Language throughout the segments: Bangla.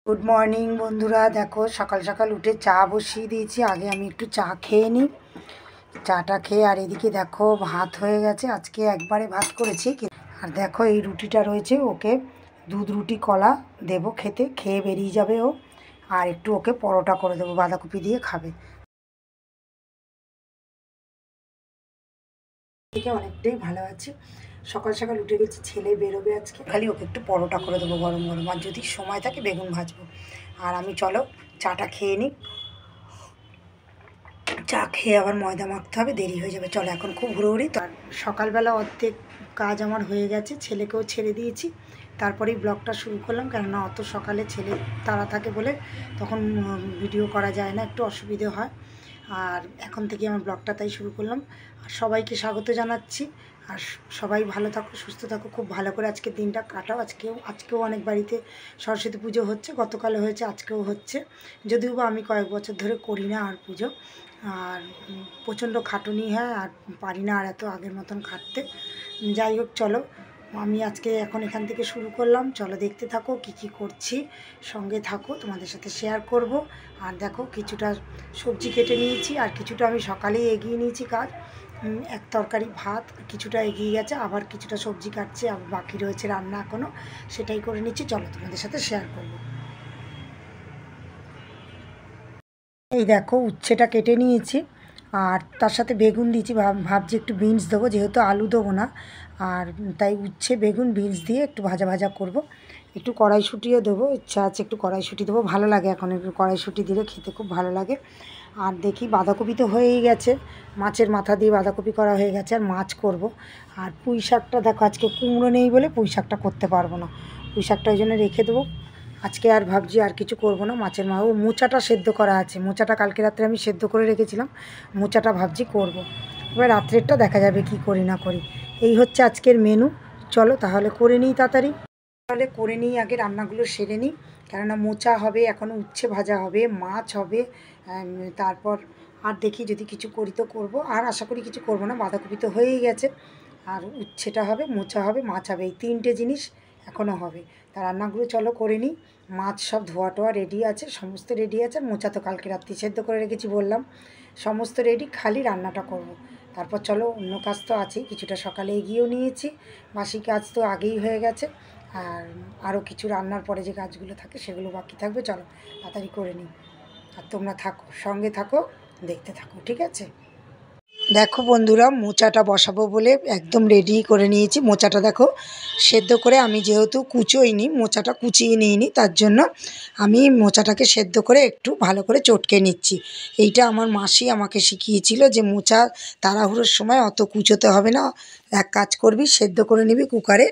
গুড মর্নিং বন্ধুরা, দেখো সকাল সকাল উঠে চা বসিয়ে দিয়েছি। আগে আমি একটু চা খেয়ে নিই। চাটা খেয়ে আর এদিকে দেখো ভাত হয়ে গেছে। আজকে একবারে ভাত করেছি। আর দেখো এই রুটিটা রয়েছে, ওকে দুধ রুটি কলা দেবো খেতে, খেয়ে বেরিয়ে যাবে ও। আর একটু ওকে পরোটা করে দেবো, বাঁধাকপি দিয়ে খাবে। থেকে অনেকটাই ভালো আছে। সকাল সকাল উঠে গেছি, ছেলে বেরোবে আজকে, খালি ওকে একটু পরোটা করে দেবো গরম গরম, আর যদি সময় থাকে বেগুন ভাজবো। আর আমি চলো চাটা খেয়ে নিই। চা খেয়ে আবার ময়দা মাখতে হবে, দেরি হয়ে যাবে। চলো এখন খুব হুড়োহুড়ি। তো সকালবেলা অর্ধেক কাজ আমার হয়ে গেছে, ছেলেকেও ছেড়ে দিয়েছি, তারপরেই ব্লগটা শুরু করলাম। কেননা অত সকালে ছেলে তাড়া থাকে বলে তখন ভিডিও করা যায় না, একটু অসুবিধে হয়। আর এখন থেকে আমার ব্লগটা তাই শুরু করলাম। আর সবাইকে স্বাগত জানাচ্ছি। আর সবাই ভালো থাকো, সুস্থ থাকো, খুব ভালো করে আজকের দিনটা কাটাও। আজকেও অনেক বাড়িতে সরস্বতী পুজো হচ্ছে, গতকালও হয়েছে, আজকেও হচ্ছে। যদিও বা আমি কয়েক বছর ধরে করি না আর পুজো। আর প্রচণ্ড খাটুনি হয়, আর পারি না আর এত আগের মতন খাটতে। যাই হোক, চলো আমি আজকে এখন এখান থেকে শুরু করলাম। চলো দেখতে থাকো কি কি করছি, সঙ্গে থাকো, তোমাদের সাথে শেয়ার করব। আর দেখো কিছুটা সবজি কেটে নিয়েছি, আর কিছুটা আমি সকালেই এগিয়ে নিয়েছি কাজ। এক তরকারি ভাত কিছুটা এগিয়ে গেছে, আবার কিছুটা সবজি কাটছে, আবার বাকি রয়েছে রান্না এখনও, সেটাই করে নিচ্ছি। চলো তোমাদের সাথে শেয়ার করবো। এই দেখো উচ্ছেটা কেটে নিয়েছি, আর তার সাথে বেগুন দিয়েছি। ভাবছি একটু বিনস দেবো, যেহেতু আলু দেবো না। আর তাই উচ্ছে বেগুন বিনস দিয়ে একটু ভাজা ভাজা করব। একটু কড়াইশুঁটিও দেবো, ইচ্ছা আছে একটু কড়াইশুঁটি দেবো, ভালো লাগে এখন একটু কড়াইশুঁটি দিলে খেতে খুব ভালো লাগে। আর দেখি বাঁধাকপি তো হয়েই গেছে, মাছের মাথা দিয়ে বাঁধাকপি করা হয়ে গেছে, আর মাছ করব। আর পুঁই শাকটা দেখো আজকে কুমড়ো নেই বলে পুঁই শাকটা করতে পারবো না, পুঁই শাকটা ওই জন্য রেখে দেবো আজকে। আর ভাবছি আর কিছু করব না, মাছের ও মোচাটা সেদ্ধ করা আছে, মোচাটা কালকে রাত্রে আমি সেদ্ধ করে রেখেছিলাম, মোচাটা ভাবছি করব। এবার রাত্রেরটা দেখা যাবে কি করি না করি। এই হচ্ছে আজকের মেনু। চলো তাহলে করে নিই তাড়াতাড়ি, তাহলে করে নিই আগে, রান্নাগুলো সেরে নিই। কেননা মোচা হবে, এখনও উচ্ছে ভাজা হবে, মাছ হবে। তারপর আর দেখি যদি কিছু করি তো করব, আর আশা করি কিছু করব না, বাঁধাকপি তো হয়েই গেছে। আর উচ্ছেটা হবে, মোচা হবে, মাছ হবে, এই তিনটে জিনিস এখনও হবে। তা রান্নাগুলো চলো করে নিই। মাছ সব ধোয়া টোয়া রেডি আছে, সমস্ত রেডি আছে। আর মোচা তো কালকে রাত্রি সেদ্ধ করে রেখেছি বললাম, সমস্ত রেডি, খালি রান্নাটা করব। তারপর চলো অন্য কাজ তো আছেই, কিছুটা সকালে এগিয়েও নিয়েছি, বাসি কাজ তো আগেই হয়ে গেছে। আর আরও কিছু রান্নার পরে যে কাজগুলো থাকে সেগুলো বাকি থাকবে। চলো তাড়াতাড়ি করে নিই। আর তোমরা থাকো, সঙ্গে থাকো, দেখতে থাকো, ঠিক আছে। দেখো বন্ধুরা, মোচাটা বসাবো বলে একদম রেডি করে নিয়েছি। মোচাটা দেখো সেদ্ধ করে, আমি যেহেতু কুচোইনি, মোচাটা কুচিয়ে নিইনি, তার জন্য আমি মোচাটাকে সেদ্ধ করে একটু ভালো করে চটকে নিচ্ছি। এইটা আমার মাসি আমাকে শিখিয়েছিল যে মোচা তাড়াহুড়োর সময় অত কুচোতে হবে না, এক কাজ করবি সেদ্ধ করে নিবি কুকারে,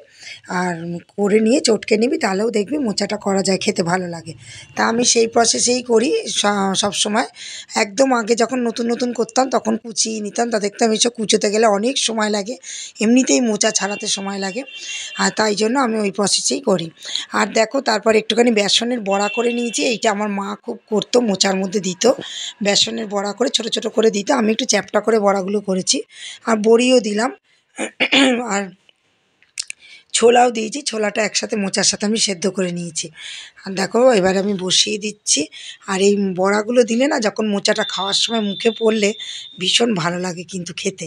আর করে নিয়ে চটকে নিবি, তাহলেও দেখবি মোচাটা করা যায়, খেতে ভালো লাগে। তা আমি সেই প্রসেসেই করি সব সময়। একদম আগে যখন নতুন নতুন করতাম তখন কুচিয়ে নিতাম, তা দেখতাম এসব কুচোতে গেলে অনেক সময় লাগে, এমনিতেই মোচা ছাড়াতে সময় লাগে, আর তাই জন্য আমি ওই প্রসেসেই করি। আর দেখো তারপর একটুখানি বেসনের বড়া করে নিয়েছি, এইটা আমার মা খুব করতো, মোচার মধ্যে দিত, বেসনের বড়া করে ছোট ছোট করে দিত, আমি একটু চ্যাপটা করে বড়াগুলো করেছি, আর বড়িও দিলাম। আর ছোলাও দিয়েছি, ছোলাটা একসাথে মোচার সাথে আমি সেদ্ধ করে নিয়েছি। আর দেখো এবার আমি বসিয়ে দিচ্ছি। আর এই বড়াগুলো দিলে না, যখন মোচাটা খাওয়ার সময় মুখে পড়লে ভীষণ ভালো লাগে কিন্তু খেতে।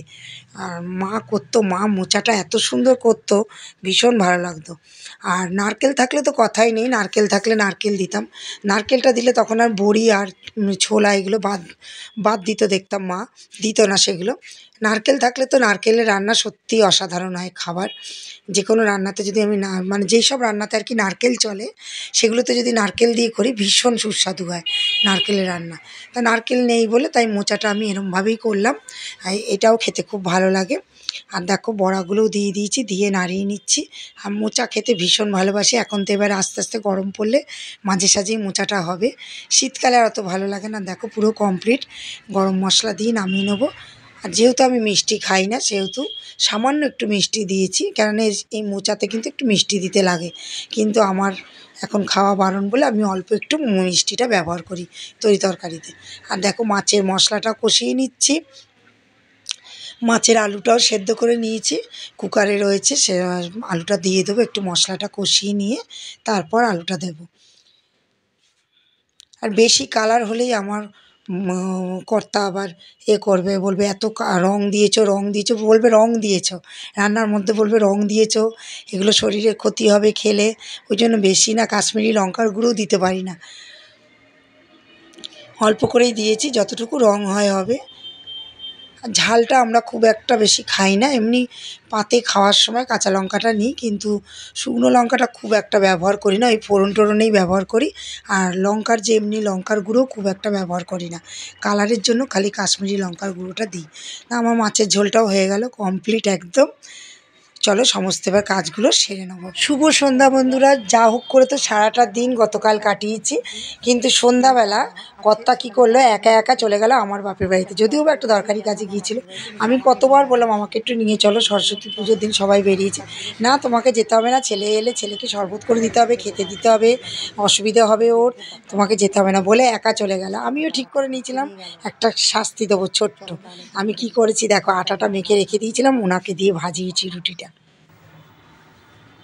আর মা করতো, মা মোচাটা এত সুন্দর করতো, ভীষণ ভালো লাগতো। আর নারকেল থাকলে তো কথাই নেই, নারকেল থাকলে নারকেল দিতাম, নারকেলটা দিলে তখন আর বড়ি আর ছোলা এগুলো বাদ বাদ দিত, দেখতাম মা দিত না সেগুলো। নারকেল থাকলে তো নারকেলের রান্না সত্যিই অসাধারণ হয় খাবার। যে কোনো রান্নাতে যদি আমি না, মানে যেই সব রান্নাতে আর কি নারকেল চলে, সেগুলোতে যদি নারকেল দিয়ে করি ভীষণ সুস্বাদু হয় নারকেলের রান্না। তা নারকেল নেই বলে তাই মোচাটা আমি এরমভাবেই করলাম, এটাও খেতে খুব ভালো লাগে। আর দেখো বড়াগুলোও দিয়ে দিয়েছি, দিয়ে নাড়িয়ে নিচ্ছি। আর মোচা খেতে ভীষণ ভালোবাসি, এখন তো এবার আস্তে আস্তে গরম পড়লে মাঝে সাঝেই মোচাটা হবে, শীতকালে আর অত ভালো লাগে না। দেখো পুরো কমপ্লিট, গরম মশলা দিয়ে নামিয়ে নেবো। আর যেহেতু আমি মিষ্টি খাই না, সেহেতু সামান্য একটু মিষ্টি দিয়েছি, কারণ এই মোচাতে কিন্তু একটু মিষ্টি দিতে লাগে, কিন্তু আমার এখন খাওয়া বারণ বলে আমি অল্প একটু মিষ্টিটা ব্যবহার করি তরি তরকারিতে। আর দেখো মাছের মশলাটা কষিয়ে নিচ্ছি, মাছের আলুটাও সেদ্ধ করে নিয়েছি, কুকারে রয়েছে, সে আলুটা দিয়ে দেবো, একটু মশলাটা কষিয়ে নিয়ে তারপর আলুটা দেবো। আর বেশি কালার হলেই আমার কর্তা আবার করবে, বলবে এত রং দিয়েছো বলবে রং দিয়েছো রান্নার মধ্যে, বলবে রং দিয়েছো, এগুলো শরীরে ক্ষতি হবে খেলে। ওই জন্য বেশি না কাশ্মীরি লঙ্কার গুঁড়োও দিতে পারি না, অল্প করেই দিয়েছি, যতটুকু রং হয় হবে। আর ঝালটা আমরা খুব একটা বেশি খাই না, এমনি পাতে খাওয়ার সময় কাঁচা লঙ্কাটা নিই, কিন্তু শুকনো লঙ্কাটা খুব একটা ব্যবহার করি না, ওই ফোড়ন টোড়নেই ব্যবহার করি। আর লঙ্কার যে এমনি লঙ্কার গুঁড়ো খুব একটা ব্যবহার করি না, কালারের জন্য খালি কাশ্মীরি লঙ্কার গুঁড়োটা দিই। আমার মাছের ঝোলটাও হয়ে গেল কমপ্লিট একদম। চলো সমস্ত এবার কাজগুলো সেরে নেবো। শুভ সন্ধ্যা বন্ধুরা। যা হোক করে তো সারাটা দিন গতকাল কাটিয়েছি, কিন্তু সন্ধ্যাবেলা কর্তা কী করলো, একা একা চলে গেল আমার বাপের বাড়িতে, যদিও বা একটা দরকারি কাজে গিয়েছিল। আমি কতবার বললাম আমাকে একটু নিয়ে চলো, সরস্বতী পুজোর দিন সবাই বেরিয়েছে, না তোমাকে যেতে হবে না, ছেলে এলে ছেলেকে শরবত করে দিতে হবে, খেতে দিতে হবে, অসুবিধা হবে ওর, তোমাকে যেতে হবে না বলে একা চলে গেল। আমিও ঠিক করে নিয়েছিলাম একটা শাস্তি দেবো ছোট্ট। আমি কি করেছি দেখো, আটাটা মেখে রেখে দিয়েছিলাম, ওনাকে দিয়ে ভাজিয়েছি রুটিটা।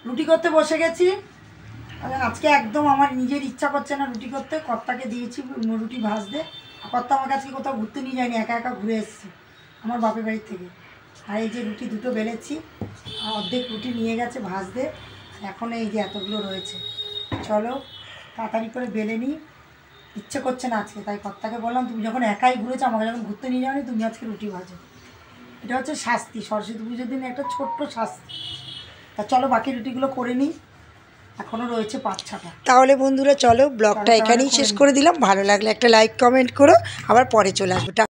রুটি করতে বসে গেছি। আজকে একদম আমার নিজের ইচ্ছা করছে না রুটি করতে, কর্তাকে দিয়েছি রুটি ভাজতে। কর্তা আমাকে আজকে কোথাও ঘুরতে নিয়ে যায়নি, একা একা ঘুরে এসেছি আমার বাপের বাড়ি থেকে। আর এই যে রুটি দুটো বেলেছি, আর অর্ধেক রুটি নিয়ে গেছে ভাজতে, এখন এই যে এতগুলো রয়েছে। চলো তাড়াতাড়ি করে বেলে নিই, ইচ্ছে করছে না আজকে, তাই কর্তাকে বললাম তুমি যখন একাই ঘুরেছো, আমাকে যখন ঘুরতে নিয়ে যাওনি, তুমি আজকে রুটি ভাজো। এটা হচ্ছে শাস্তি, সরস্বতী পুজোর দিন একটা ছোট্ট শাস্তি। তা চলো বাকি রুটিগুলো করে নিই, এখনও রয়েছে 5-6টা। তাহলে বন্ধুরা চলো ব্লগটা এখানেই শেষ করে দিলাম। ভালো লাগলে একটা লাইক কমেন্ট করো, আবার পরে চলে আসবো।